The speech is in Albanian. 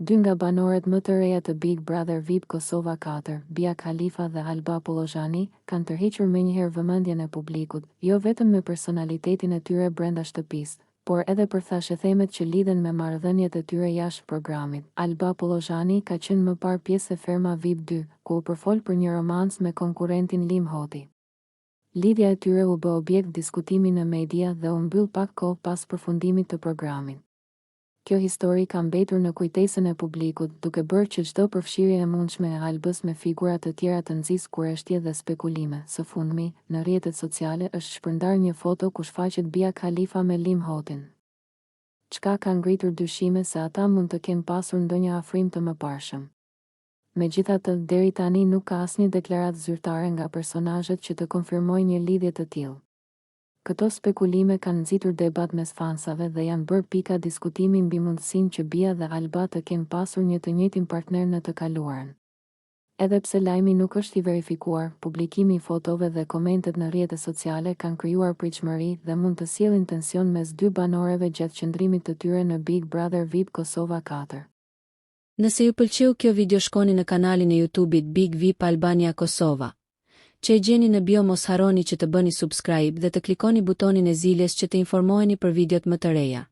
Dy nga banorët më të reja të Big Brother VIP Kosova 4, Bia Khalifa dhe Alba Pollozhani, kanë tërhequr menjëherë vëmendjen e publikut, jo vetëm me personalitetin e tyre brenda shtëpisë, por edhe për thashethemet që lidhen me marrëdhëniet e tyre jashtë programit. Alba Pollozhani ka qenë më parë pjesë e Ferma VIP 2, ku u përfol për një romancë me konkurrentin Lim Hoti. Lidhja e tyre u bë objekt diskutimi në media dhe u mbyll pak kohë pas përfundimit të programit. Kjo histori ka mbetur në kujtesën e publikut, duke bërë që çdo përfshirje e mundshme e Albës me figura të tjera të nxisë kurreshtje dhe spekulime. Së fundmi, në rrjetet sociale është shpërndar një foto ku shfaqet Bia Khalifa me Lim Hotin. Çka ka ngritur dyshime se ata mund të kenë pasur ndonjë afrim të mëparshëm. Megjithatë, deri tani nuk ka asnjë deklaratë zyrtare nga personazhet që të konfirmojnë një lidhje të tillë. Këto spekulime kanë nxitur debat mes fansave dhe janë bërë pika diskutimi mbi mundësinë që Bia dhe Alba të kenë pasur një të njëjtin partner në të kaluarën. Edhe pse lajmi nuk është i verifikuar, publikimi i fotove dhe komentet në rrjetet sociale kanë krijuar pritshmëri dhe mund të sjellin tension mes dy banorëve gjatë qëndrimit të tyre në Big Brother VIP Kosova 4. Nëse ju pëlqeu kjo video, shkoni në kanalin e YouTube-it Big VIP Albania Kosova, që e gjeni në bio. Mos harroni që të bëni subscribe dhe të klikoni butonin e ziljes që të informoheni për videot më të reja.